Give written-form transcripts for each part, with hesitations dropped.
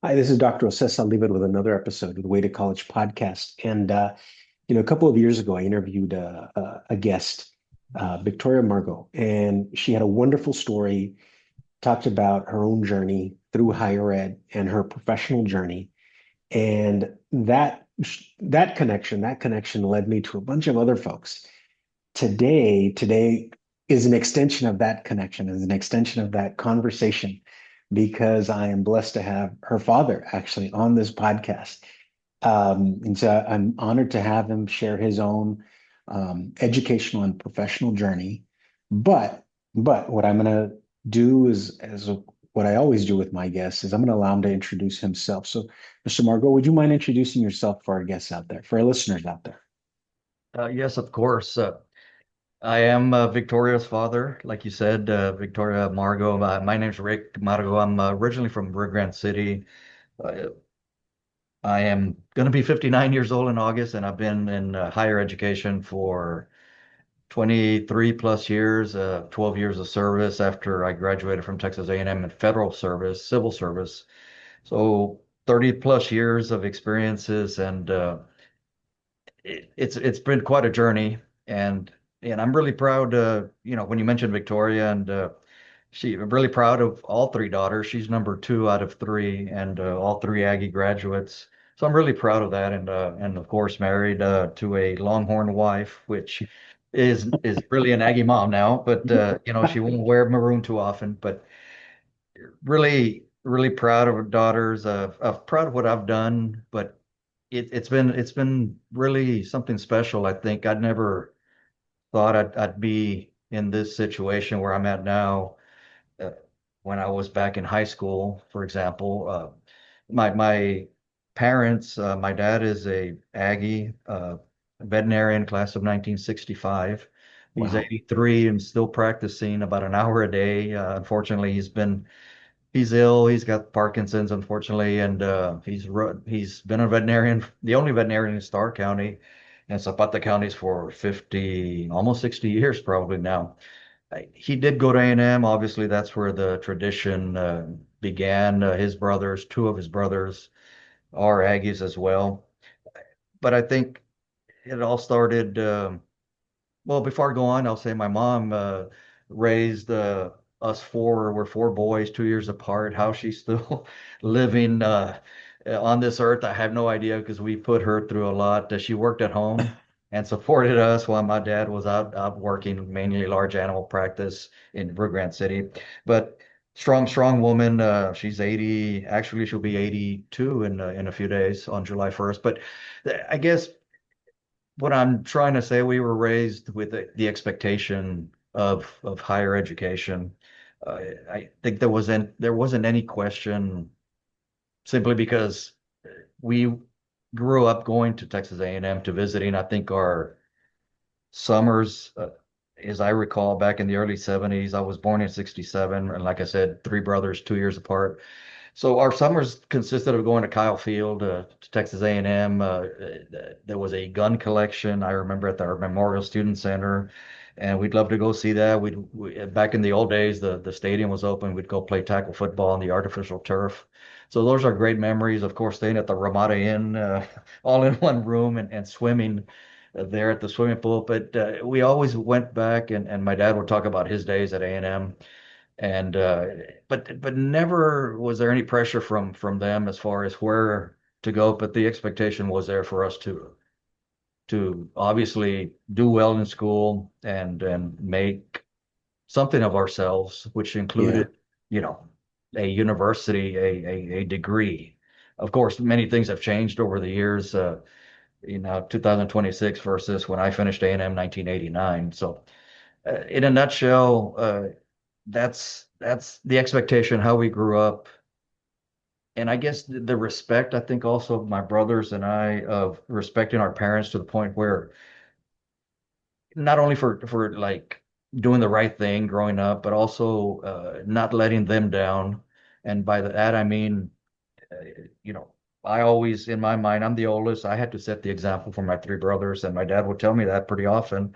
Hi, this is Dr. Osesa. I'll leave it with another episode of the Way to College podcast. A couple of years ago, I interviewed a guest, Victoria Margo, and she had a wonderful story, talked about her own journey through higher ed and her professional journey. And that connection led me to a bunch of other folks. Today is an extension of that connection, is an extension of that conversation, because I am blessed to have her father actually on this podcast. And so I'm honored to have him share his own educational and professional journey. But but what I'm going to do is, as what I always do with my guests, is I'm going to allow him to introduce himself. So, Mr. Margot, would you mind introducing yourself for our guests out there, for our listeners out there? Yes, of course. I am Victoria's father, like you said, Victoria Margo. My name's Rick Margo. I'm originally from Rio Grande City. Uh, I am going to be 59 years old in August, and I've been in higher education for 23 plus years, 12 years of service after I graduated from Texas A&M in federal service, civil service. So 30 plus years of experiences, and it's been quite a journey, and I'm really proud. When you mentioned Victoria, and I'm really proud of all three daughters. She's number two out of three, and all three Aggie graduates. So I'm really proud of that, and of course married to a Longhorn wife, which is really an Aggie mom now. But she won't wear maroon too often. But really proud of her daughters. Proud of what I've done, but it's been really something special. I think I'd never thought I'd be in this situation where I'm at now. Uh, when I was back in high school, for example, my parents, my dad is a Aggie, veterinarian, class of 1965. He's Wow. 83 and still practicing about an hour a day. Unfortunately, he's ill. He's got Parkinson's, unfortunately, and he's been a veterinarian, the only veterinarian in Starr County and Zapata counties for 50, almost 60 years probably now. He did go to A&M. Obviously, that's where the tradition began. His brothers, two of his brothers, are Aggies as well. But I think it all started. Well, before I go on, I'll say my mom raised us four. We're four boys, 2 years apart. How she's still living on this earth, I have no idea because we put her through a lot. She worked at home and supported us while my dad was out working mainly large animal practice in Rio Grande City. But strong woman. She's 80. Actually, she'll be 82 in a few days on July 1st. But I guess what I'm trying to say, we were raised with the expectation of higher education. I think there wasn't any question simply because we grew up going to Texas A&M to visiting. I think our summers, as I recall, back in the early 70s, I was born in 67, and like I said, three brothers, 2 years apart. So our summers consisted of going to Kyle Field, to Texas A&M. There was a gun collection, I remember, at our Memorial Student Center, and we'd love to go see that. Back in the old days, the stadium was open. We'd go play tackle football on the artificial turf. So those are great memories. Of course, staying at the Ramada Inn, all in one room, and swimming there at the swimming pool. But we always went back, and my dad would talk about his days at A&M, and but never was there any pressure from them as far as where to go. But the expectation was there for us to obviously do well in school and make something of ourselves, which Yeah. included, you know, a university, a degree. Of course, many things have changed over the years. 2026 versus when I finished A&M 1989. So, in a nutshell, that's the expectation, how we grew up. And I guess the respect, I think also my brothers and I, of respecting our parents to the point where not only for like doing the right thing growing up, but also not letting them down. And by that I mean, uh, you know, I always, in my mind, I'm the oldest. I had to set the example for my three brothers, and my dad would tell me that pretty often.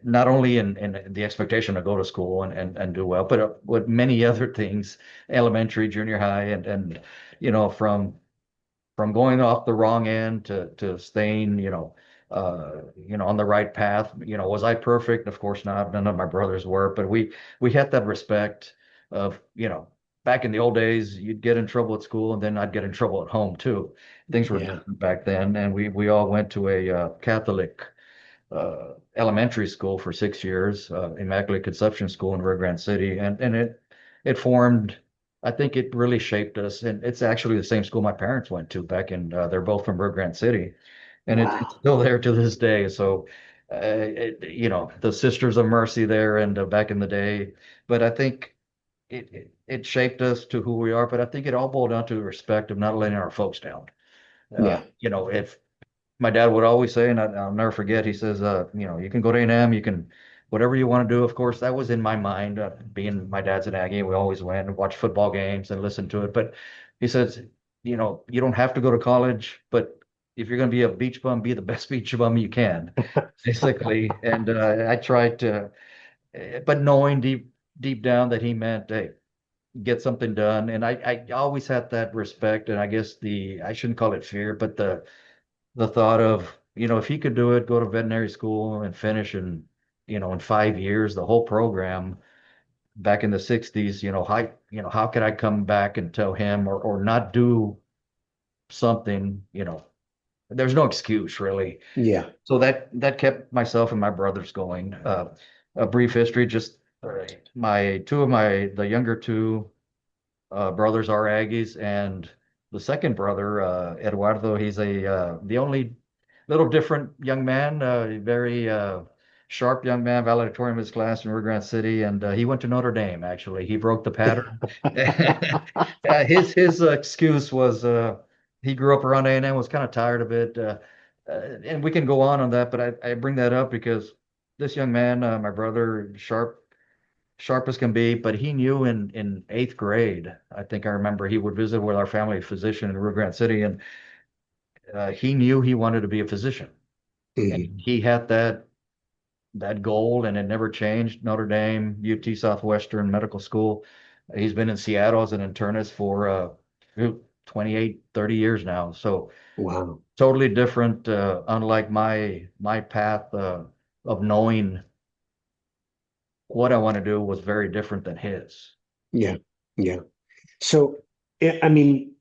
Not only in the expectation to go to school and do well, but with many other things, elementary, junior high, and from going off the wrong end to staying, on the right path. Was I perfect? Of course not. None of my brothers were, but we had that respect of, back in the old days, you'd get in trouble at school and then I'd get in trouble at home too. Things were Yeah. different back then, and we all went to a Catholic elementary school for 6 years, Immaculate Conception School in Rio Grande City, and it formed. I think it really shaped us, and it's actually the same school my parents went to back in. They're both from Rio Grande City, and it's Wow. still there to this day. So, the Sisters of Mercy there, and back in the day, but I think it shaped us to who we are. But I think it all boiled down to the respect of not letting our folks down. Yeah. If my dad would always say, and I'll never forget, he says, you can go to A&M, you can, whatever you want to do. Of course, that was in my mind, being my dad's an Aggie. We always went and watch football games and listen to it. But he says, you don't have to go to college, but if you're going to be a beach bum, be the best beach bum you can, basically. And I tried to, but knowing deep down that he meant, hey, get something done. And I always had that respect. And I guess I shouldn't call it fear, but the thought of, if he could do it, go to veterinary school and finish in 5 years, the whole program back in the 60s, how could I come back and tell him or not do something, there's no excuse really. Yeah. So that kept myself and my brothers going. A brief history, just the younger two brothers are Aggies, and the second brother, Eduardo, he's the only little different young man, very sharp young man, valedictorian of his class in Rio Grande City, and he went to Notre Dame. Actually, he broke the pattern. His excuse was he grew up around A&M, was kind of tired of it, and we can go on that, but I bring that up because this young man, my brother, sharp as can be, but he knew in eighth grade, I think I remember he would visit with our family physician in Rio Grande City, and he knew he wanted to be a physician, and Mhm. he had that goal, and it never changed. Notre Dame, UT Southwestern Medical School. He's been in Seattle as an internist for 28, 30 years now. So Wow. totally different, unlike my path of knowing what I want to do was very different than his. Yeah. Yeah. So, I mean,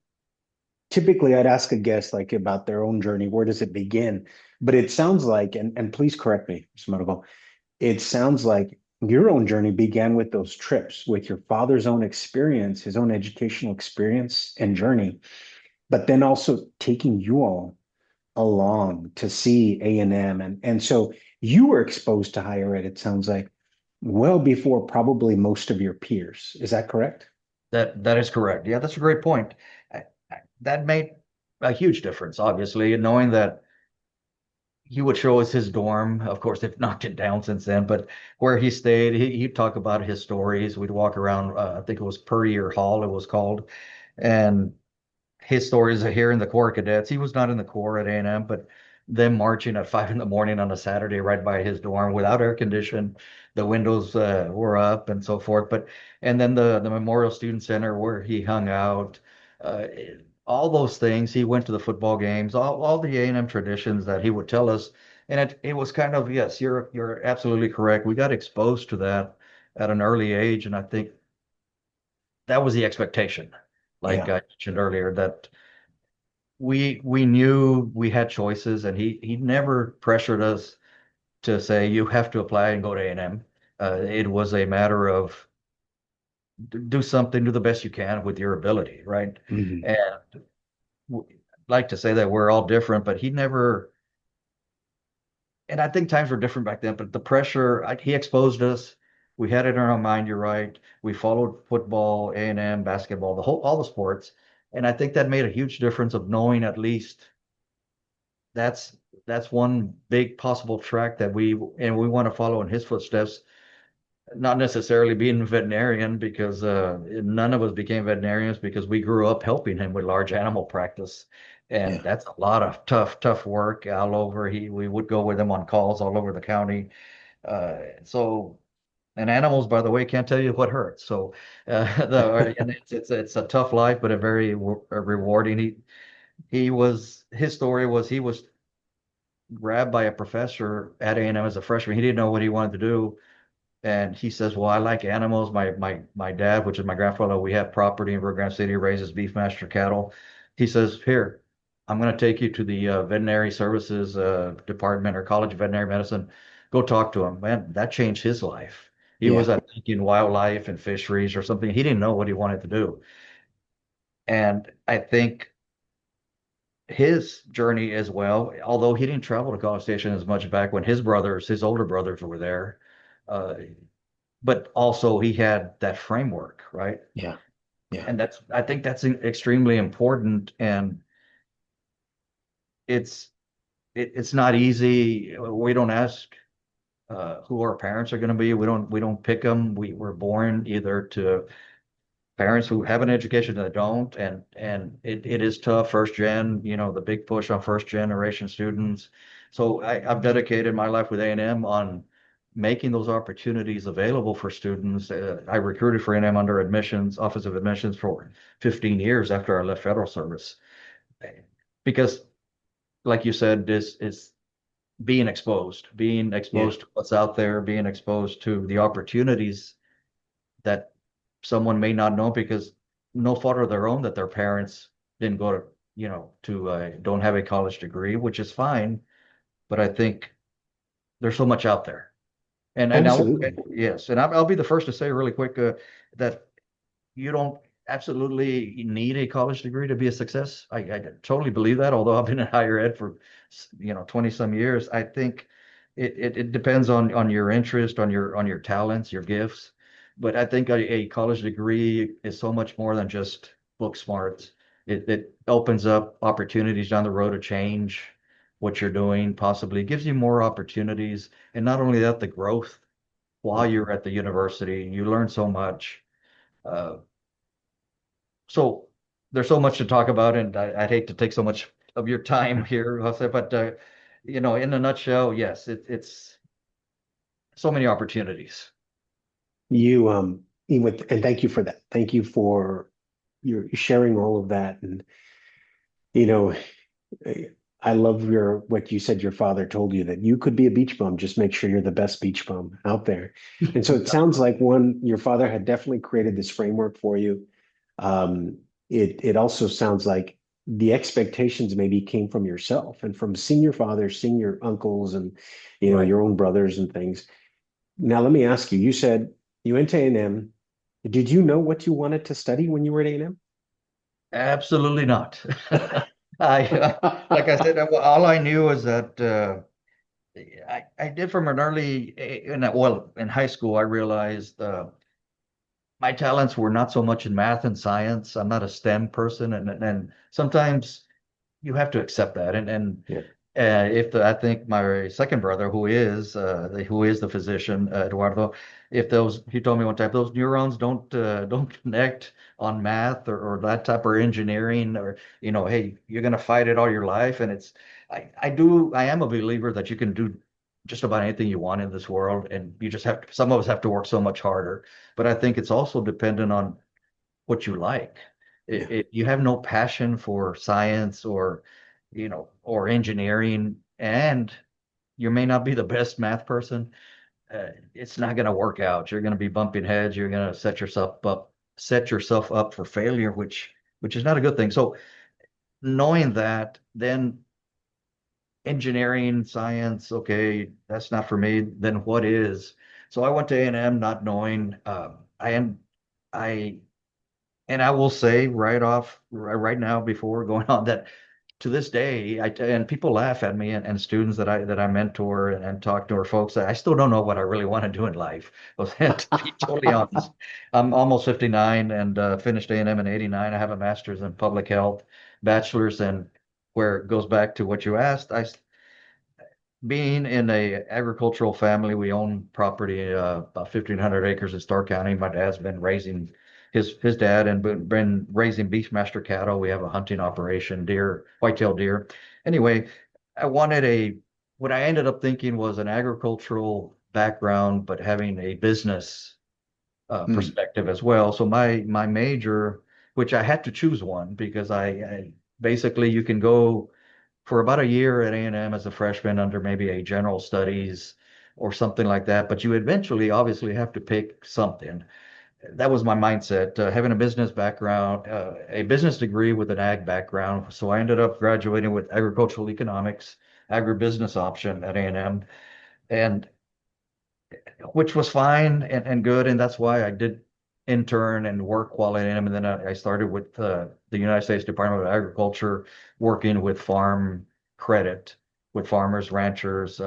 typically I'd ask a guest like about their own journey. Where does it begin? But it sounds like, and please correct me, Mr. Monaco, it sounds like your own journey began with those trips, with your father's own experience, his own educational experience and journey, but then also taking you all along to see A&M. And so you were exposed to higher ed, it sounds like, well before probably most of your peers. Is that correct? That is correct. Yeah, that's a great point. That made a huge difference, obviously, knowing that he would show us his dorm. Of course, they've knocked it down since then, but where he stayed, he'd talk about his stories. We'd walk around, I think it was Per Year Hall, it was called. And his stories are here in the Corps Cadets. He was not in the Corps at A&M, but them marching at 5 in the morning on a Saturday right by his dorm without air condition, the windows were up and so forth. And then the Memorial Student Center where he hung out, uh, all those things. He went to the football games, all the A&M traditions that he would tell us. And it was kind of, yes, you're absolutely correct. We got exposed to that at an early age, and I think that was the expectation, like Yeah. I mentioned earlier, that we knew we had choices, and he never pressured us to say you have to apply and go to A&M. It was a matter of do something, do the best you can with your ability, right? Mhm. And like to say that we're all different, but he never. And I think times were different back then. But the pressure, he exposed us. We had it in our mind. You're right. We followed football, A&M, basketball, all the sports, and I think that made a huge difference of knowing at least that's that's one big possible track that we want to follow in his footsteps. Not necessarily being a veterinarian, because none of us became veterinarians because we grew up helping him with large animal practice, and Yeah. that's a lot of tough work all over. We would go with him on calls all over the county. So And animals, by the way, can't tell you what hurts. So, and it's a tough life, but a very rewarding. His story was he was grabbed by a professor at A&M as a freshman. He didn't know what he wanted to do, and he says, "Well, I like animals. My dad, which is my grandfather, we have property in Rio Grande City, raises beef master cattle." He says, "Here, I'm going to take you to the veterinary services department or College of Veterinary Medicine. Go talk to him." Man, that changed his life. He was Yeah, at thinking wildlife and fisheries or something. He didn't know what he wanted to do. And I think his journey as well, although he didn't travel to College Station as much back when his older brothers were there, uh, but also he had that framework, right? yeah, yeah. And I think that's extremely important. And it's, it's not easy. We don't ask who our parents are going to be. We don't pick them. We're born either to parents who have an education that don't, and it is tough. First gen, the big push on first generation students. So I've dedicated my life with A&M on making those opportunities available for students. I recruited for A&M under admissions, Office of Admissions for 15 years after I left federal service. Because, like you said, this is being Yeah. exposed to what's out there, being exposed to the opportunities that someone may not know because no fault of their own that their parents didn't go to, don't have a college degree, which is fine. But I think there's so much out there. And I will, Absolutely. yes, and I'll be the first to say really quick that you don't absolutely need a college degree to be a success. I totally believe that. Although I've been in higher ed for 20 some years, I think it depends on your interest, on your talents, your gifts. But I think a college degree is so much more than just book smarts. It opens up opportunities down the road to change what you're doing, possibly it gives you more opportunities. And not only that, the growth while Mhm. you're at the university, you learn so much. Uh, so there's so much to talk about, and I'd hate to take so much of your time here, Jose, but in a nutshell, yes, it's so many opportunities. You and thank you for that. Thank you for your sharing all of that. And you know, I love what you said your father told you that you could be a beach bum, just make sure you're the best beach bum out there. And so it sounds like your father had definitely created this framework for you. Um, it also sounds like the expectations maybe came from yourself and from seeing your father, seeing your uncles and Right. your own brothers and things. Now let me ask you, you said you went to A&M. Did you know what you wanted to study when you were at A&M? Absolutely not. Like I said, all I knew was that I did from an in high school, I realized my talents were not so much in math and science. I'm not a STEM person, and sometimes you have to accept that. And Yeah. if I think my second brother, who is the physician, Eduardo, if those he told me one time those neurons don't connect on math or that type of engineering or hey, you're gonna fight it all your life. And I am a believer that you can do just about anything you want in this world, and you just have to, some of us have to work so much harder. But I think it's also dependent on what you like. Yeah. You have no passion for science or, or engineering, and you may not be the best math person. It's not going to work out. You're going to be bumping heads. You're going to set yourself up for failure, which is not a good thing. So knowing that, then engineering, science, okay, that's not for me. Then what is? So I went to A&M not knowing. I am, I And I will say right now before going on that to this day, and people laugh at me and students that I mentor and talk to or folks that I still don't know what I really want to do in life. To be totally honest, I'm almost 59 and finished A&M in 89. I have a master's in public health, bachelor's, and where it goes back to what you asked, being in a agricultural family, we own property, about 1,500 acres in Starr County. My dad's been raising his dad and been raising beefmaster cattle. We have a hunting operation, deer, whitetail deer. Anyway, I wanted what I ended up thinking was an agricultural background, but having a business Mm, perspective as well. So my major, which I had to choose one because I basically you can go for about a year at A&M as a freshman under maybe a general studies or something like that, but you eventually obviously have to pick something. That was my mindset, having a business background, a business degree with an ag background. So I ended up graduating with agricultural economics, agribusiness option at A&M, and which was fine and good. And that's why I did intern and work while at A&M. And then I started with the United States Department of Agriculture, working with farm credit with farmers, ranchers,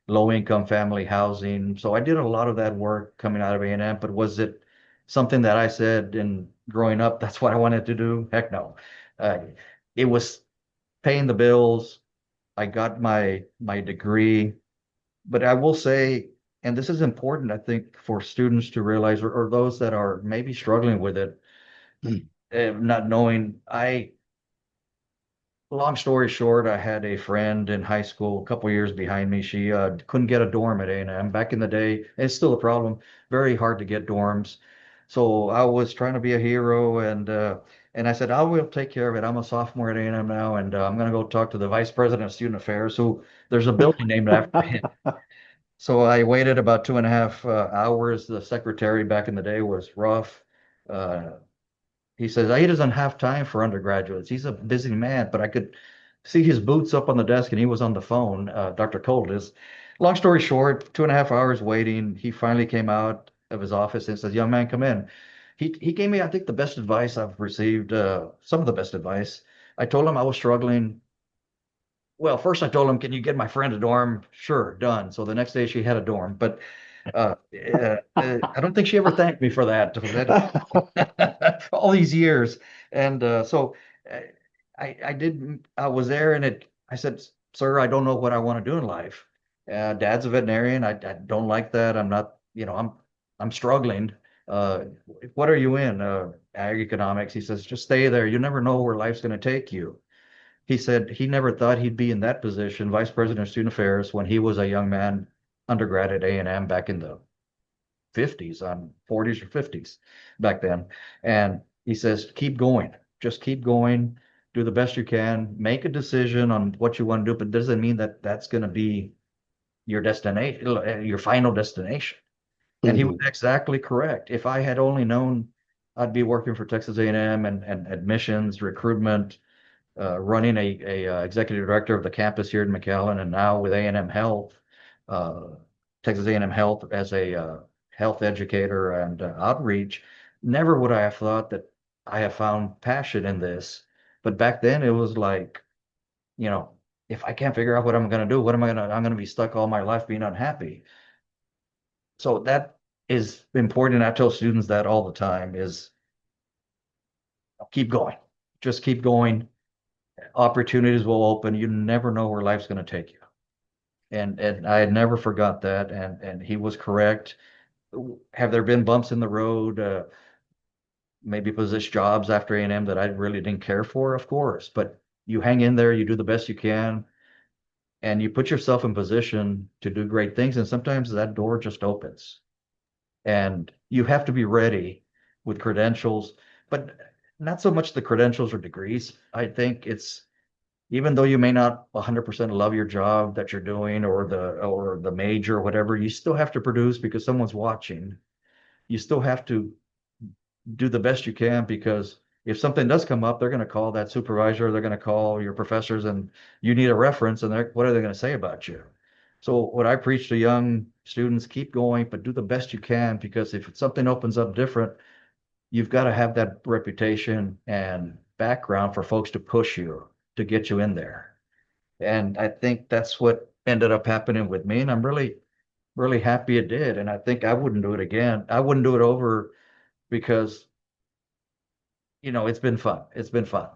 low income family housing. So I did a lot of that work coming out of A&M, but was it something that I said in growing up, that's what I wanted to do? Heck no. Uh, it was paying the bills. I got my degree, but I will say, and this is important, I think, for students to realize, or those that are maybe struggling with it, mm. not knowing. Long story short, I had a friend in high school, a couple years behind me. She couldn't get a dorm at A&M. Back in the day, it's still a problem, very hard to get dorms. So I was trying to be a hero, and I said, I will take care of it. I'm a sophomore at A&M now, and I'm going to go talk to the vice president of student affairs, who there's a building named after him. So I waited about 2.5 hours. The secretary back in the day was rough. Uh, he says he doesn't have time for undergraduates. He's a busy man, but I could see his boots up on the desk and he was on the phone. Dr. Cold is. Long story short, 2.5 hours waiting. He finally came out of his office and says, "Young man, come in." He gave me, I think, the best advice I've received. Some of the best advice. I told him I was struggling. Well, first I told him, "Can you get my friend a dorm?" Sure, done. So the next day she had a dorm, but I don't think she ever thanked me for that. For that all these years, and uh, I was there, and I said, "Sir, I don't know what I want to do in life. Dad's a veterinarian. I don't like that. I'm not, I'm struggling. Uh, what are you in? Ag economics." He says, "Just stay there. You never know where life's going to take you." He said he never thought he'd be in that position, vice president of student affairs, when he was a young man, undergrad at A&M back in the 50s, on 40s or 50s back then. And he says, keep going, just keep going, do the best you can, make a decision on what you want to do, but it doesn't mean that that's going to be your destination, your final destination. And he was Mhm. exactly correct. If I had only known I'd be working for Texas A&M and admissions, recruitment, running a executive director of the campus here in McAllen, and now with A&M Health, uh, Texas A&M Health as a health educator and outreach. Never would I have thought that I have found passion in this. But back then it was like, you know, if I can't figure out what I'm going to do, what am I going to, I'm going to be stuck all my life being unhappy. So that is important. I tell students that all the time is keep going, just keep going. Opportunities will open. You never know where life's going to take you. And I had never forgot that. And he was correct. Have there been bumps in the road? Maybe position jobs after A&M that I really didn't care for, of course. But you hang in there, you do the best you can, and you put yourself in position to do great things. And sometimes that door just opens. And you have to be ready with credentials, but not so much the credentials or degrees. I think it's even though you may not 100% love your job that you're doing or the major or whatever, you still have to produce because someone's watching. You still have to do the best you can because if something does come up, they're going to call that supervisor, they're going to call your professors, and you need a reference, and what are they going to say about you? So what I preach to young students, keep going, but do the best you can because if something opens up different, you've got to have that reputation and background for folks to push you to get you in there. And I think that's what ended up happening with me. And I'm really, really happy it did. And I think I wouldn't do it again. I wouldn't do it over because, it's been fun. It's been fun.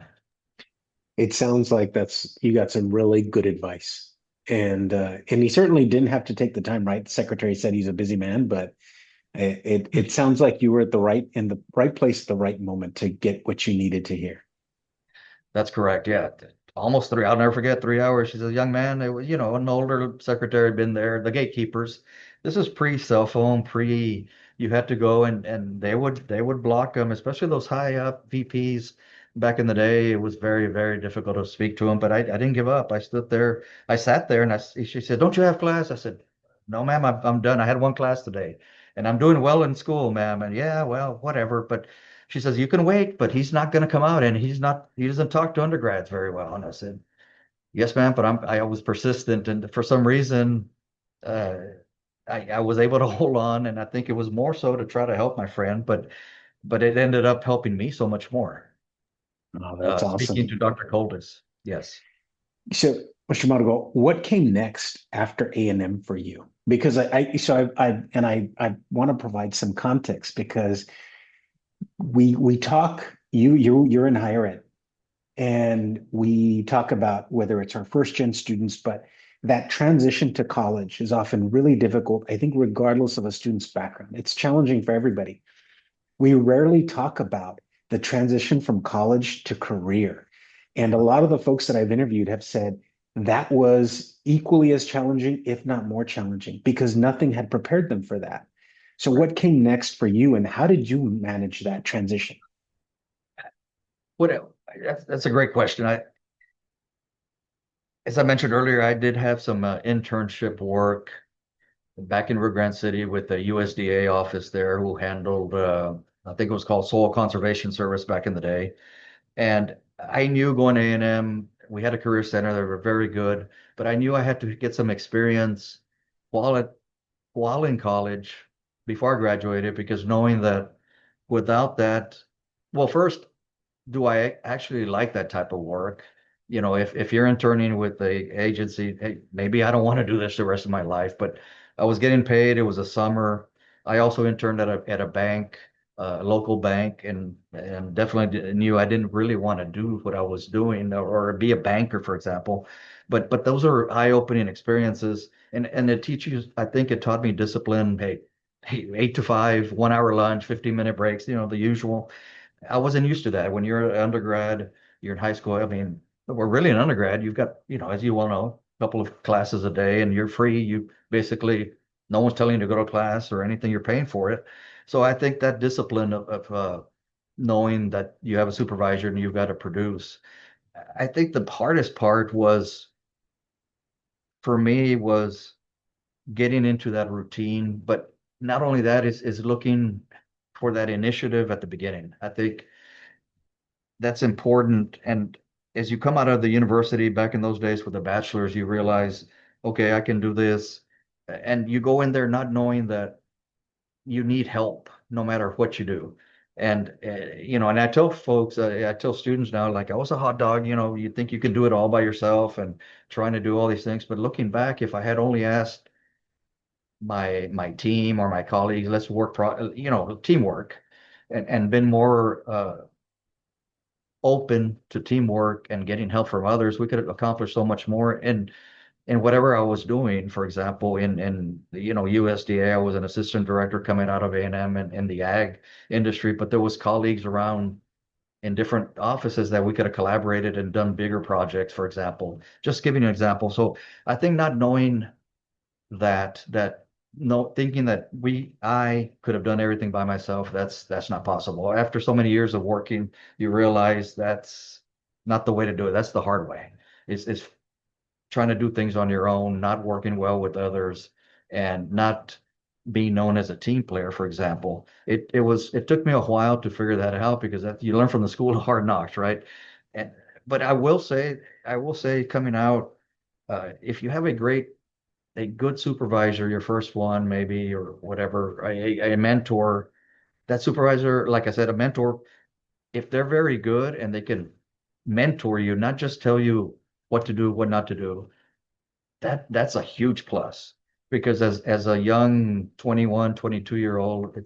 It sounds like that's you got some really good advice. And he certainly didn't have to take the time, right? The secretary said he's a busy man, but it sounds like you were at the right in the right place at the right moment to get what you needed to hear. That's correct. Yeah. Almost I'll never forget 3 hours. She says, young man, it was, an older secretary had been there, the gatekeepers. this is pre-cell phone, pre you had to go and they would block them, especially those high up VPs. Back in the day, it was very, very difficult to speak to them, but I didn't give up. I sat there and she said, "Don't you have class?" I said, "No, ma'am, I'm done. I had one class today and I'm doing well in school, ma'am." And yeah, well, whatever. But she says, "You can wait, but he's not going to come out and he doesn't talk to undergrads very well." And I said, "Yes, ma'am," but I was persistent, and for some reason, uh, I was able to hold on, and I think it was more so to try to help my friend, but it ended up helping me so much more. Oh, that's Speaking awesome. to Dr. Coldis, yes, So, Mr. Margo, what came next after A&M for you? Because I want to provide some context because we talk, you're in higher ed, and we talk about whether it's our first gen students, but that transition to college is often really difficult, I think, regardless of a student's background. It's challenging for everybody. We rarely talk about the transition from college to career. And a lot of the folks that I've interviewed have said that was equally as challenging, if not more challenging, because nothing had prepared them for that. So, right. what came next for you, and how did you manage that transition? What that's a great question. As I mentioned earlier, I did have some internship work back in Rio Grande City with the USDA office there, who handled, I think it was called Soil Conservation Service back in the day. And I knew going to A&M, we had a career center, they were very good, but I knew I had to get some experience while at while in college before I graduated, because knowing that without that, well, first, do I actually like that type of work? If you're interning with a agency, hey, maybe I don't want to do this the rest of my life, but I was getting paid. It was a summer. I also interned at a bank, a local bank, and definitely knew I didn't really want to do what I was doing, or be a banker, for example. But those are eye-opening experiences, and it teaches. I think it taught me discipline. Hey, 8 to 5, 1 hour lunch, 15-minute breaks. The usual. I wasn't used to that. When you're an undergrad, you're in high school. I mean, we're really an undergrad. You've got, as you well know, a couple of classes a day and you're free. You basically, no one's telling you to go to class or anything. You're paying for it. So I think that discipline of knowing that you have a supervisor and you've got to produce. I think the hardest part was for me was getting into that routine. But not only that is looking for that initiative at the beginning. I think that's important. And as you come out of the university back in those days with a bachelor's, you realize, okay, I can do this. And you go in there not knowing that you need help no matter what you do. And I tell folks, I tell students now, like I was a hot dog, you think you can do it all by yourself and trying to do all these things. But looking back, if I had only asked my team or my colleagues, let's work, teamwork, and been more open to teamwork and getting help from others, we could accomplish so much more in whatever I was doing. For example, in USDA, I was an assistant director coming out of A&M and in the ag industry, but there was colleagues around in different offices that we could have collaborated and done bigger projects, for example. Just giving an example. So I think not knowing that no thinking that I could have done everything by myself, that's not possible. After so many years of working, you realize that's not the way to do it. That's the hard way. Is trying to do things on your own, not working well with others, and not being known as a team player, for example. It took me a while to figure that out, because you learn from the school of hard knocks, right? And but I will say coming out, if you have a good supervisor, your first one maybe, or whatever, a mentor, that supervisor, like I said, a mentor, if they're very good and they can mentor you, not just tell you what to do, what not to do, that's a huge plus. Because as a young 21, 22-year old,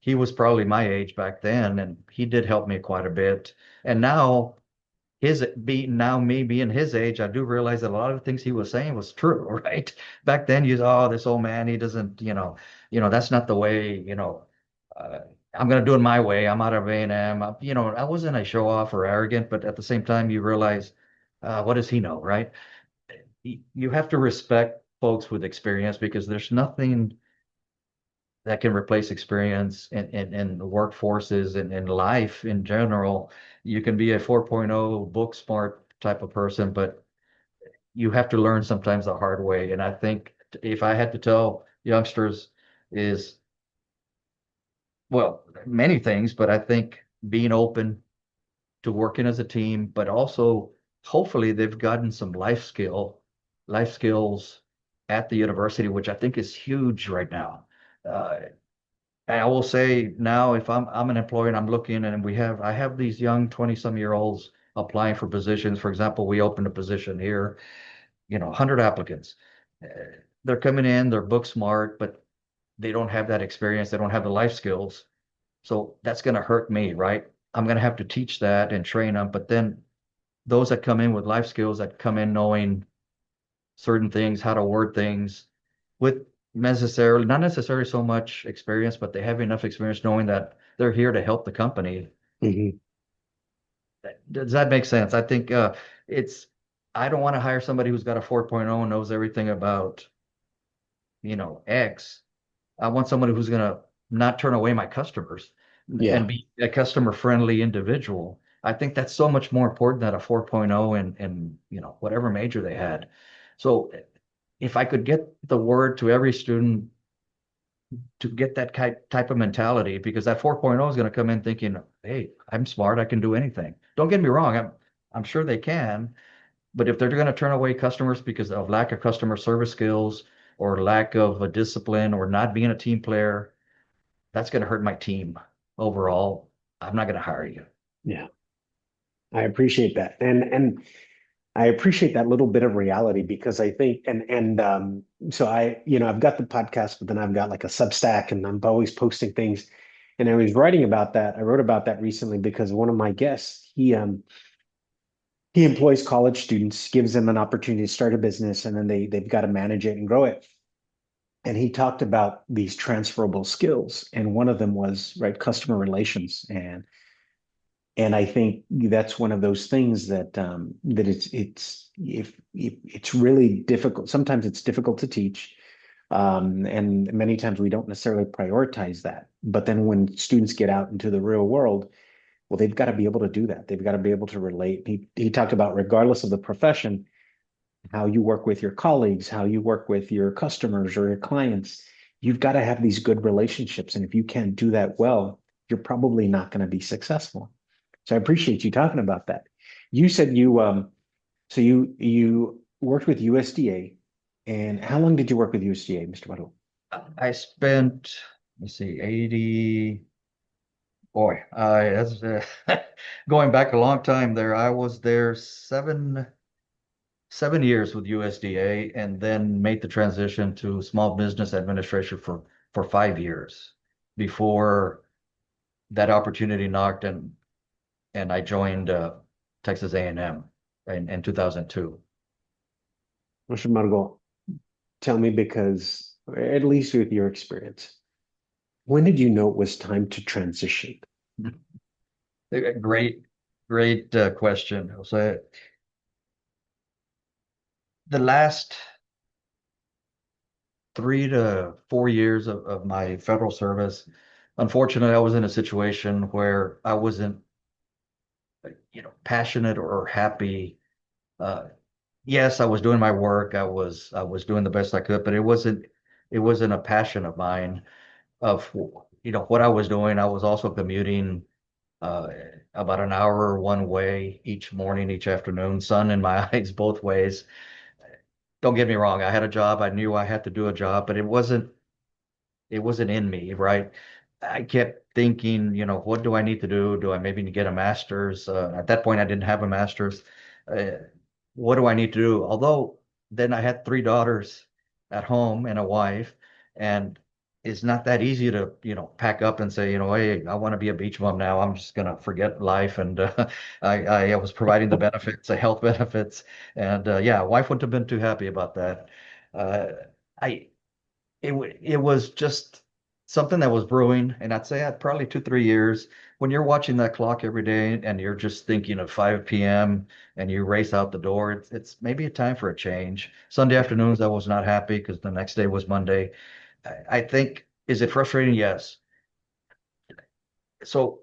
he was probably my age back then, and he did help me quite a bit. And now me being his age, I do realize that a lot of the things he was saying was true, right? Back then, this old man, he doesn't, that's not the way, uh, I'm going to do it my way. I'm out of A&M. I wasn't a show off or arrogant, but at the same time, you realize, what does he know, right? You have to respect. folks with experience because there's nothing that can replace experience in the workforces and in life in general. You can be a 4.0 book smart type of person, but you have to learn sometimes the hard way. And I think if I had to tell youngsters is, well, many things, but I think being open to working as a team, but also hopefully they've gotten some life skills at the university, which I think is huge right now. Uh, and I will say now, if I'm an employer and I'm looking and I have these young 20-some-year-olds applying for positions. For example, we opened a position here, 100 applicants. Uh, they're coming in, they're book smart, but they don't have that experience. They don't have the life skills. So that's going to hurt me, right? I'm going to have to teach that and train them. But then those that come in with life skills that come in knowing certain things, how to word things with not necessarily so much experience, but they have enough experience knowing that they're here to help the company. Mhm. Does that make sense? I think it's, I don't want to hire somebody who's got a 4.0 and knows everything about, X. I want somebody who's going to not turn away my customers and Yeah. be a customer friendly individual. I think that's so much more important than a 4.0 and whatever major they had. So if I could get the word to every student to get that type of mentality, because that 4.0 is going to come in thinking, hey, I'm smart, I can do anything. Don't get me wrong, I'm sure they can, but if they're going to turn away customers because of lack of customer service skills or lack of a discipline or not being a team player, that's going to hurt my team overall. I'm not going to hire you. Yeah. I appreciate that. And I appreciate that little bit of reality because I think and so I've got the podcast, but then I've got like a Substack and I'm always posting things. And I was writing about that. I wrote about that recently because one of my guests, he employs college students, gives them an opportunity to start a business, and then they've got to manage it and grow it. And he talked about these transferable skills, and one of them was right customer relations, and I think that's one of those things that it's if it's really difficult. Sometimes it's difficult to teach, and many times we don't necessarily prioritize that. But then when students get out into the real world, well, they've got to be able to do that. They've got to be able to relate. He talked about regardless of the profession, how you work with your colleagues, how you work with your customers or your clients. You've got to have these good relationships, and if you can't do that well, you're probably not going to be successful. So I appreciate you talking about that. You said you worked with USDA, and how long did you work with USDA, Mr. Margo? I spent, let's see, 80, boy, that's going back a long time there. I was there 7 years with USDA and then made the transition to small business administration for 5 years before that opportunity knocked and I joined Texas A&M in 2002. Mr. Margo, tell me because at least with your experience, when did you know it was time to transition? Great, great question, Jose. The last 3 to 4 years of my federal service, unfortunately, I was in a situation where I wasn't, passionate or happy. Uh, yes, I was doing my work. I was doing the best I could, but it wasn't a passion of mine of what I was doing. I was also commuting uh, about an hour one way each morning, each afternoon, sun in my eyes both ways. Don't get me wrong, I had a job. I knew I had to do a job, but it wasn't in me, right? I kept thinking, what do I need to do? Do I maybe need to get a master's? At that point, I didn't have a master's. Uh, what do I need to do? Although then I had three daughters at home and a wife, and it's not that easy to, pack up and say, hey, I want to be a beach bum now. I'm just gonna forget life. And I was providing the benefits, the health benefits, and yeah, wife wouldn't have been too happy about that. Uh, I it was just. something that was brewing, and I'd say at probably 2, 3 years. When you're watching that clock every day and you're just thinking of 5 p.m. and you race out the door, it's maybe a time for a change. Sunday Yeah. afternoons, I was not happy because the next day was Monday. I think, is it frustrating? Yes. So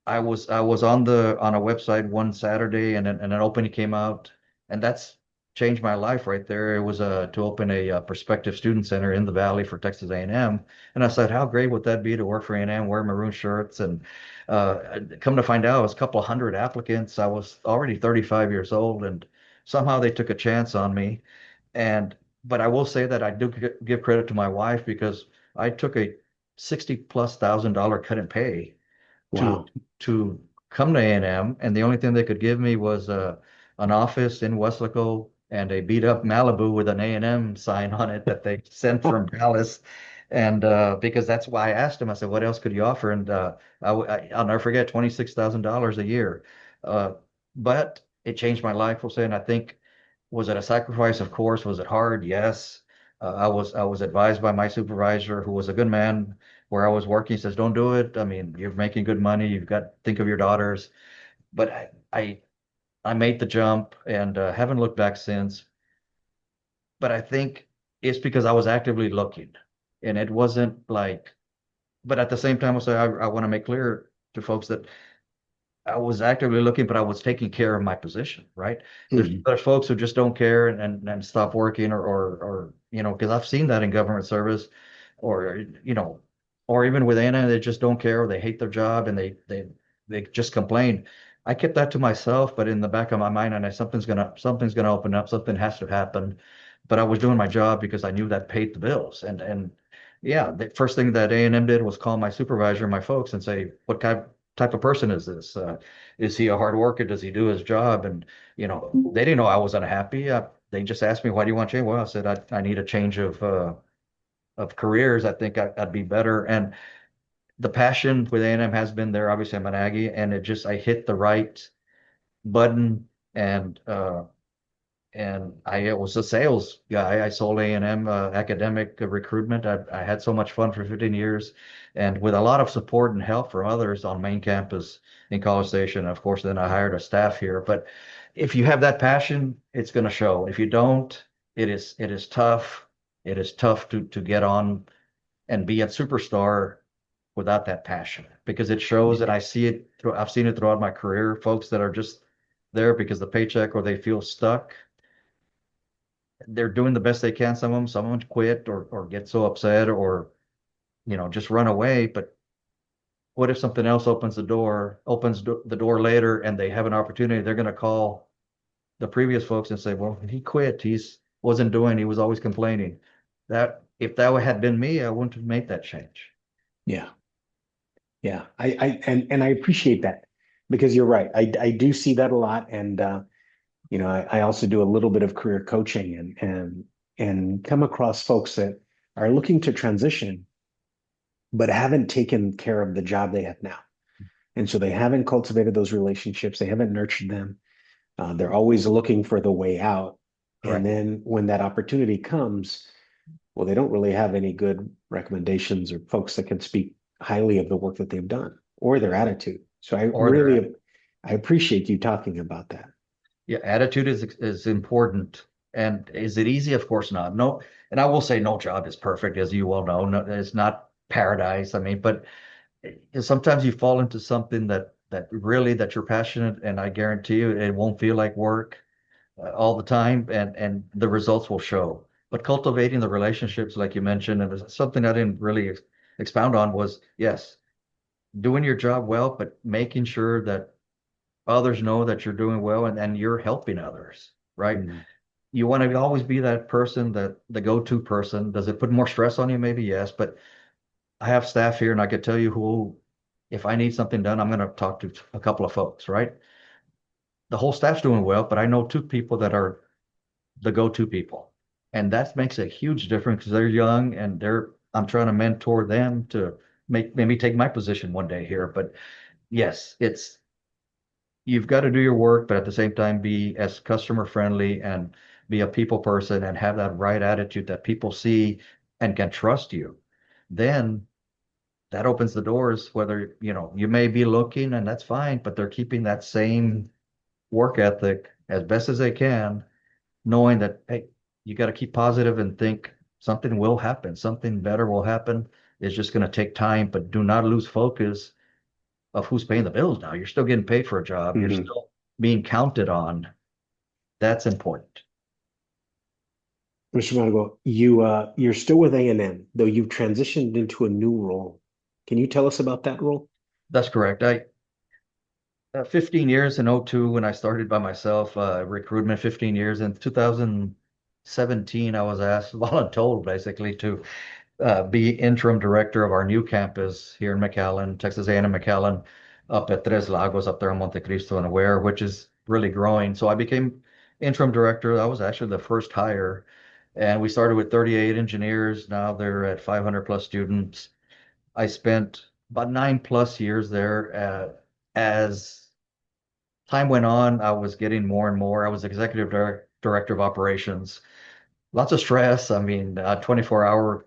I was on a website one Saturday, and an opening came out, and that's changed my life right there. It was to open a, prospective student center in the Valley for Texas A&M, and I said, how great would that be to work for A&M, wear maroon shirts, and come to find out, it was a couple of hundred applicants. I was already 35 years old, and somehow they took a chance on me. And but I will say that I do give credit to my wife because I took a 60 plus $1,000 cut in pay to Wow. to come to A&M, and the only thing they could give me was an office in Weslaco and a beat up Malibu with an A&M sign on it that they sent from Dallas. And because that's why I asked him, I said, what else could you offer? And I'll never forget, $26,000 a year. Uh, but it changed my life, we'll say. And I think, was it a sacrifice? Of course. Was it hard? Yes. I was advised by my supervisor, who was a good man, where I was working. He says, "Don't do it. I mean, you're making good money. You've got think of your daughters." But I made the jump and haven't looked back since. But I think it's because I was actively looking, and it wasn't like. But at the same time, I want to make clear to folks that I was actively looking, but I was taking care of my position, right? Mhm. There's folks who just don't care and stop working, or because I've seen that in government service, or or even with Anna, they just don't care, or they hate their job and they just complain. I kept that to myself, but in the back of my mind, and something's gonna open up, something has to happen. But I was doing my job because I knew that paid the bills, and yeah, the first thing that A&M did was call my supervisor and my folks and say, what type of person is this? Is he a hard worker? Does he do his job? And they didn't know I was unhappy. They just asked me, "Why do you want change?" Well, I said, I need a change of careers. I think I'd be better." And the passion with A&M has been there. Obviously, I'm an Aggie, and I hit the right button, and I was a sales guy. I sold A&M academic recruitment. I had so much fun for 15 years, and with a lot of support and help from others on main campus in College Station. Of course, then I hired a staff here. But if you have that passion, it's going to show. If you don't, it is tough. It is tough to get on and be a superstar without that passion, because it shows, and I've seen it throughout my career. Folks that are just there because the paycheck, or they feel stuck, they're doing the best they can. Some of them quit, or get so upset, or just run away. But what if something else opens the door later, and they have an opportunity? They're going to call the previous folks and say, well, he quit. He was always complaining. That if that had been me, I wouldn't have made that change. Yeah. Yeah. And I appreciate that because you're right. I do see that a lot. And I also do a little bit of career coaching and come across folks that are looking to transition, but haven't taken care of the job they have now. And so they haven't cultivated those relationships. They haven't nurtured them. They're always looking for the way out. And Correct. then when that opportunity comes, well, they don't really have any good recommendations or folks that can speak highly of the work that they've done or their attitude. So Or their I appreciate you talking about that. Yeah, attitude is important. And is it easy? Of course not. No, and I will say no job is perfect, as you well know. No, it's not paradise. I mean, but sometimes you fall into something that you're passionate, and I guarantee you it won't feel like work all the time, and the results will show. But cultivating the relationships, like you mentioned, and it's something I didn't really expound on, was yes, doing your job well, but making sure that others know that you're doing well, and you're helping others, right? Mm. You want to always be that person, that the go-to person. Does it put more stress on you? Maybe yes, but I have staff here, and I could tell you who, if I need something done, I'm going to talk to a couple of folks, right? The whole staff's doing well, but I know two people that are the go-to people. And that makes a huge difference because they're young, and I'm trying to mentor them to maybe take my position one day here. But yes, you've got to do your work, but at the same time be as customer friendly and be a people person and have that right attitude that people see and can trust you. then that opens the doors, whether, you may be looking and that's fine, but they're keeping that same work ethic as best as they can, knowing that, hey, you got to keep positive and think something will happen, something better will happen. It's just going to take time, but do not lose focus of who's paying the bills now. You're still getting paid for a job. You're Hmm. still being counted on. That's important. Mr. Margo, you're still with A&M, though you've transitioned into a new role. Can you tell us about that role? That's correct. 15 years in '02 when I started by myself, recruitment 15 years. In 2017, I was asked, voluntold basically, to be interim director of our new campus here in McAllen, Texas A&M McAllen, up at Tres Lagos, up there in Monte Cristo and Aware, which is really growing. So I became interim director. I was actually the first hire, and we started with 38 engineers. Now they're at 500 plus students. I spent about 9 plus years there. As time went on, I was getting more and more. I was director of operations. Lots of stress. I mean, 24-hour,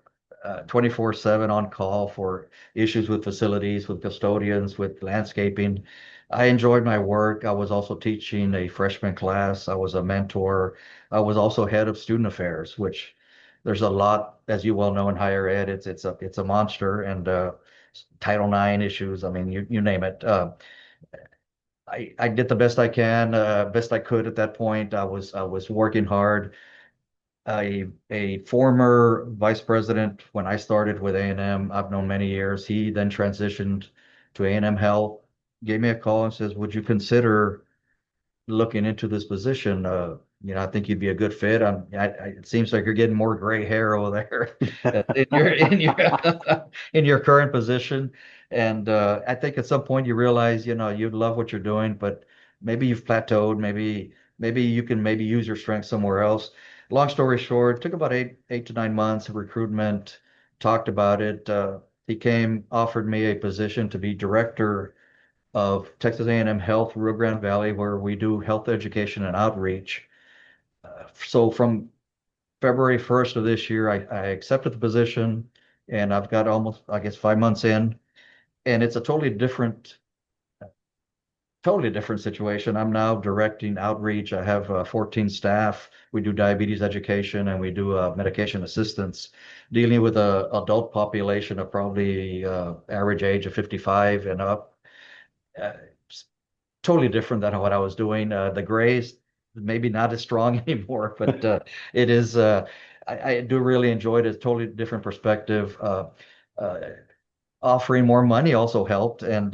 24/7 on call for issues with facilities, with custodians, with landscaping. I enjoyed my work. I was also teaching a freshman class. I was a mentor. I was also head of student affairs, which there's a lot, as you well know, in higher ed. It's a monster, and Title IX issues. I mean, you name it. I did the best I can, best I could at that point. I was working hard. A former vice president when I started with A&M, I've known many years. He then transitioned to A&M Health, gave me a call and says, "Would you consider looking into this position? I think you'd be a good fit. It seems like you're getting more gray hair over there in your current position, and I think at some point you realize, you love what you're doing, but maybe you've plateaued. Maybe you can maybe use your strength somewhere else." Long story short, took about eight to 9 months of recruitment. Talked about it. He came, offered me a position to be director of Texas A&M Health, Rio Grande Valley, where we do health education and outreach. So from February 1st of this year, I accepted the position, and I've got almost, I guess, 5 months in, and it's a totally different situation. I'm now directing outreach. I have 14 staff. We do diabetes education and we do medication assistance, dealing with a adult population of probably average age of 55 and up. Uh, totally different than what I was doing. The grays maybe not as strong anymore, but it is. I do really enjoy it. It's a totally different perspective. Uh, Offering more money also helped and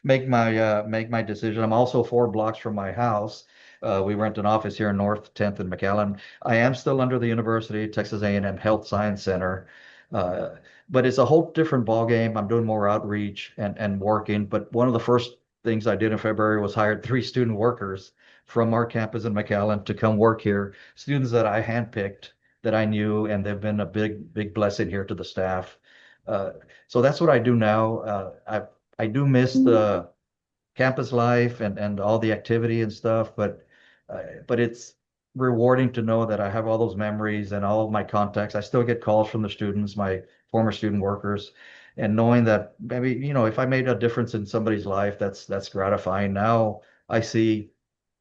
make my decision. I'm also 4 blocks from my house. We rent an office here in North 10th and McAllen. I am still under the university, Texas A&M Health Science Center. Uh, but it's a whole different ballgame. I'm doing more outreach and working. But one of the first things I did in February was hired 3 student workers from our campus in McAllen to come work here. Students that I handpicked, that I knew, and they've been a big, big blessing here to the staff. Uh, so that's what I do now. I do miss the campus life and all the activity and stuff, but it's rewarding to know that I have all those memories and all of my contacts. I still get calls from the students, my former student workers, and knowing that maybe, if I made a difference in somebody's life, that's gratifying. Now I see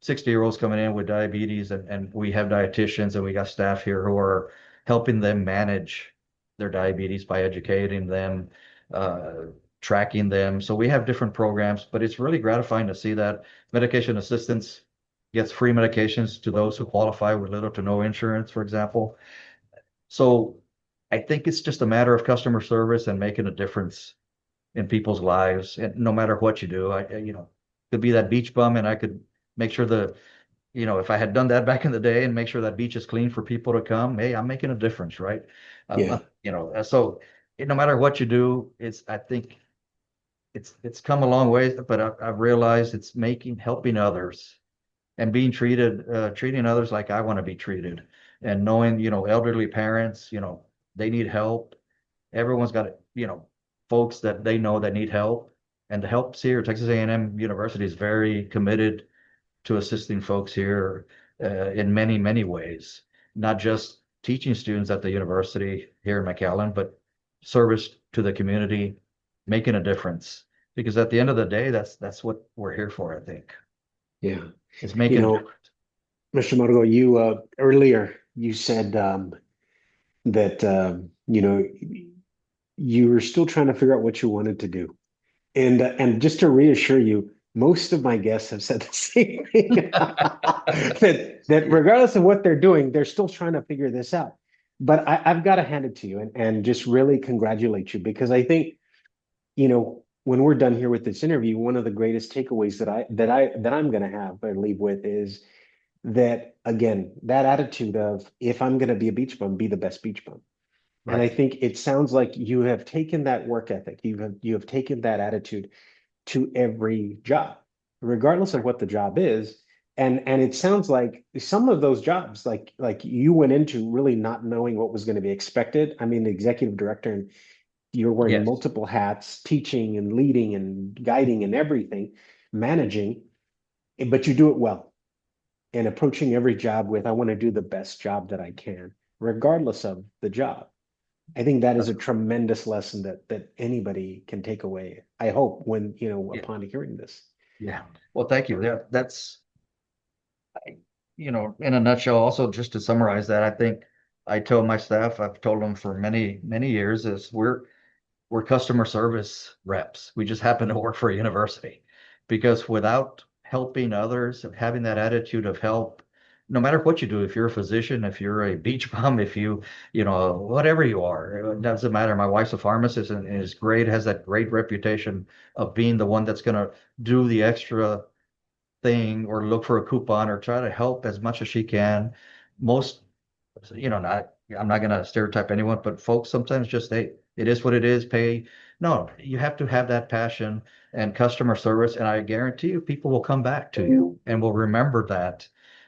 60-year-olds coming in with diabetes, and we have dietitians and we got staff here who are helping them manage their diabetes by educating them, uh, tracking them. So we have different programs, but it's really gratifying to see that medication assistance gets free medications to those who qualify with little to no insurance, for example. So I think it's just a matter of customer service and making a difference in people's lives. And no matter what you do, could be that beach bum and I could make sure if I had done that back in the day and make sure that beach is clean for people to come, hey, I'm making a difference, right? Yeah. So no matter what you do, I think it's come a long way, but I've realized it's helping others and treating others like I want to be treated, and knowing, elderly parents, they need help. Everyone's got, folks that they know that need help, and the helps here, Texas A&M University is very committed to assisting folks here in many, many ways, not just teaching students at the university here in McAllen, but service to the community, making a difference. Because at the end of the day, that's what we're here for, I think, Yeah. is You making a know, difference. Mr. Margo, you earlier you said that you were still trying to figure out what you wanted to do. And just to reassure you, most of my guests have said the same thing. That regardless of what they're doing, they're still trying to figure this out. But I've got to hand it to you and just really congratulate you because I think, when we're done here with this interview, one of the greatest takeaways that I'm gonna have or leave with is that again, that attitude of if I'm gonna be a beach bum, be the best beach bum. And I Right. think it sounds like you have taken that work ethic, you have taken that attitude to every job, regardless of Right. what the job is. And it sounds like some of those jobs, like you went into really not knowing what was going to be expected. I mean, the executive director, and you're wearing Yes. multiple hats, teaching and leading and guiding and everything, managing, but you do it well and approaching every job with, I want to do the best job that I can, regardless of the job. I think that is That's a tremendous lesson that anybody can take away. I hope when, yeah. upon hearing this. Yeah. Well, thank you. Yeah, that's in a nutshell, also just to summarize that, I think I tell my staff, I've told them for many, many years, is we're customer service reps. We just happen to work for a university because without helping others, having that attitude of help, no matter what you do, if you're a physician, if you're a beach bum, if whatever you are, it doesn't matter. My wife's a pharmacist and is great, has that great reputation of being the one that's going to do the extra thing or look for a coupon or try to help as much as she can. Most, not I'm not gonna stereotype anyone, but folks sometimes just hey, it is what it is, pay. No, you have to have that passion and customer service, and I guarantee you people will come back to you and will remember that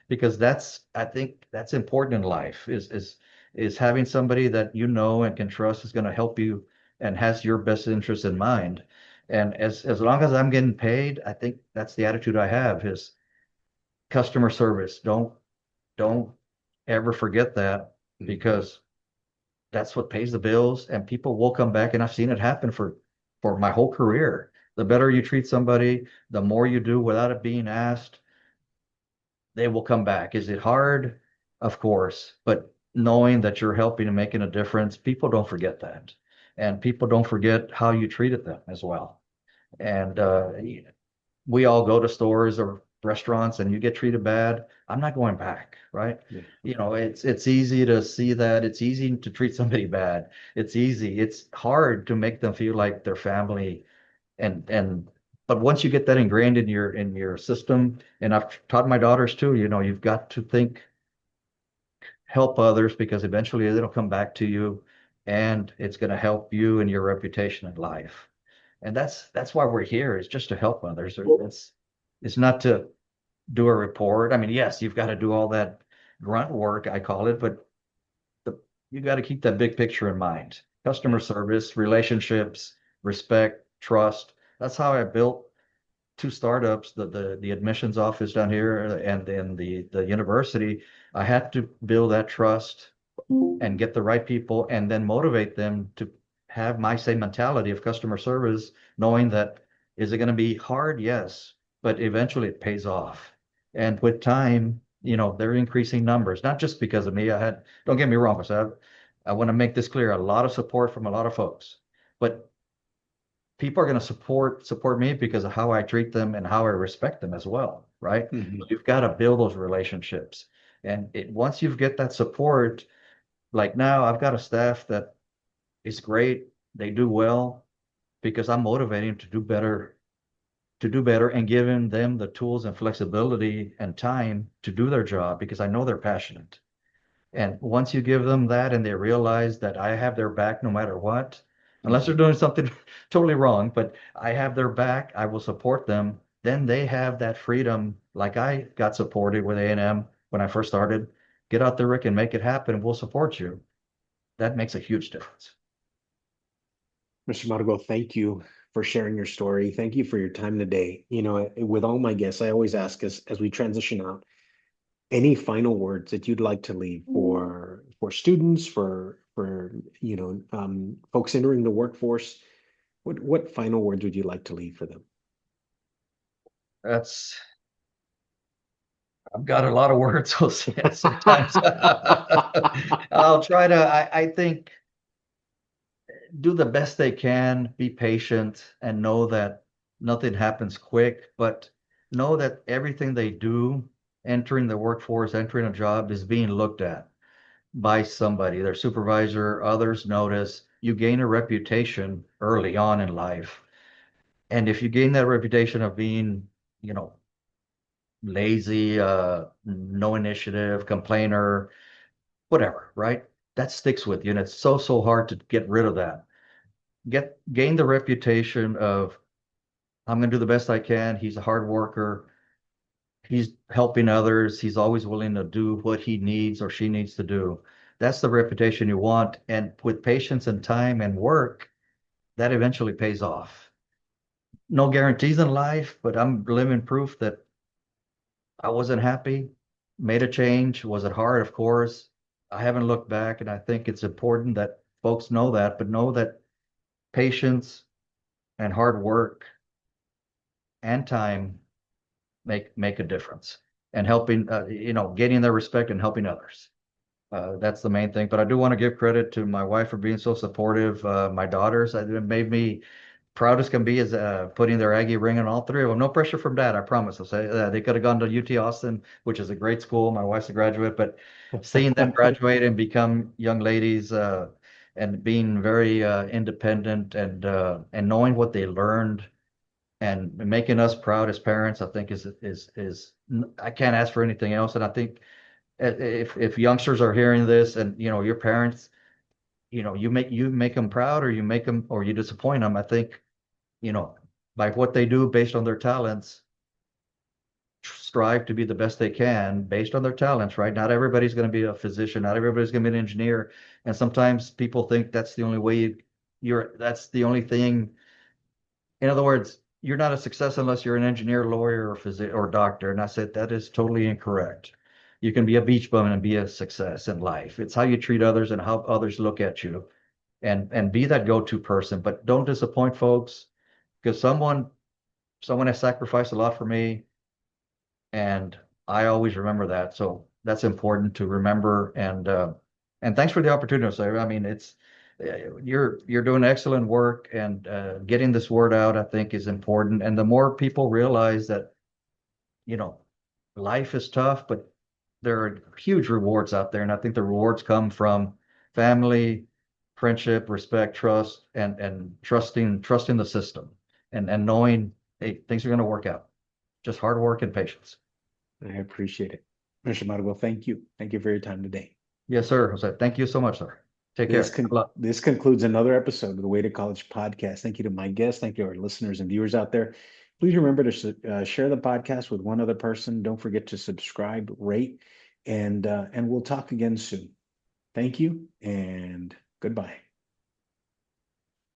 because I think that's important in life is having somebody that you know and can trust is going to help you and has your best interest in mind. And as long as I'm getting paid, I think that's the attitude I have is customer service. Don't ever forget that because that's what pays the bills and people will come back. And I've seen it happen for my whole career. The better you treat somebody, the more you do without it being asked, they will come back. Is it hard? Of course, but knowing that you're helping and making a difference, people don't forget that. And people don't forget how you treated them as well. And we all go to stores or restaurants and you get treated bad, I'm not going back, right? Yeah. It's easy to see that. It's easy to treat somebody bad. It's easy. It's hard to make them feel like their family and but once you get that ingrained in your system, and I've taught my daughters too, you've got to think help others because eventually it'll come back to you and it's going to help you and your reputation in life. And that's why we're here is just to help others. It's not to do a report. I mean, yes, you've got to do all that grunt work, I call it, but you got to keep that big picture in mind. Customer service, relationships, respect, trust. That's how I built two startups, the admissions office down here and then the university. I had to build that trust and get the right people and then motivate them to have my same mentality of customer service, knowing that is it going to be hard? Yes, but eventually it pays off. And with time, they're increasing numbers, not just because of me. Don't get me wrong, so I want to make this clear, a lot of support from a lot of folks, but people are going to support me because of how I treat them and how I respect them as well, right? Mhm. You've got to build those relationships. And once you get that support, like now I've got a staff that is great. They do well because I'm motivating them to do better and giving them the tools and flexibility and time to do their job because I know they're passionate. And once you give them that and they realize that I have their back no matter what, unless they're doing something totally wrong, but I have their back, I will support them. Then they have that freedom, like I got supported with A&M when I first started. Get out there, Rick, and make it happen. We'll support you. That makes a huge difference. Mr. Margo, thank you for sharing your story. Thank you for your time today. With all my guests, I always ask as we transition out, any final words that you'd like to leave students, for folks entering the workforce? What final words would you like to leave for them? That's I've got a lot of words I'll say it sometimes. I'll try to, I think, do the best they can, be patient, and know that nothing happens quick, but know that everything they do, entering the workforce, entering a job, is being looked at by somebody, their supervisor, others notice. You gain a reputation early on in life. And if you gain that reputation of being, you know, lazy, no initiative, complainer, whatever, right? That sticks with you. And it's so, so hard to get rid of that. Gain the reputation of, I'm going to do the best I can. He's a hard worker. He's helping others. He's always willing to do what he needs or she needs to do. That's the reputation you want. And with patience and time and work, that eventually pays off. No guarantees in life, but I'm living proof that I wasn't happy, made a change. Was it hard? Of course. I haven't looked back, and I think it's important that folks know that, but know that patience and hard work and time make a difference. And helping, gaining their respect and helping others. That's the main thing. But I do want to give credit to my wife for being so supportive. My daughters, it made me proud as can be, is putting their Aggie ring on all three of them. No pressure from dad, I promise. I say they could have gone to UT Austin, which is a great school. My wife's a graduate, but seeing them graduate and become young ladies, and being very independent, and knowing what they learned and making us proud as parents, I think is I can't ask for anything else. And I think if youngsters are hearing this, and your parents, you make them proud, or you make them, or you disappoint them. I think, you know, by what they do based on their talents, strive to be the best they can based on their talents, right? Not everybody's going to be a physician, not everybody's going to be an engineer. And sometimes people think that's the only way that's the only thing. In other words, you're not a success unless you're an engineer, lawyer, or physician or doctor. And I said that is totally incorrect. You can be a beach bum and be a success in life. It's how you treat others and how others look at you, and be that go-to person. But don't disappoint folks, because someone has sacrificed a lot for me, and I always remember that. So that's important to remember. And thanks for the opportunity, sir. I mean, you're doing excellent work, and getting this word out, I think, is important. And the more people realize that, you know, life is tough, but there are huge rewards out there. And I think the rewards come from family, friendship, respect, trust, and trusting the system, and knowing, hey, things are going to work out. Just hard work and patience. I appreciate it. Mr. Margo, thank you. Thank you for your time today. Yes, sir. Jose. Thank you so much, sir. Take This care. con Good luck. this concludes another episode of the Way to College podcast. Thank you to my guests. Thank you to our listeners and viewers out there. Please remember to share the podcast with one other person. Don't forget to subscribe, rate, and we'll talk again soon. Thank you and goodbye.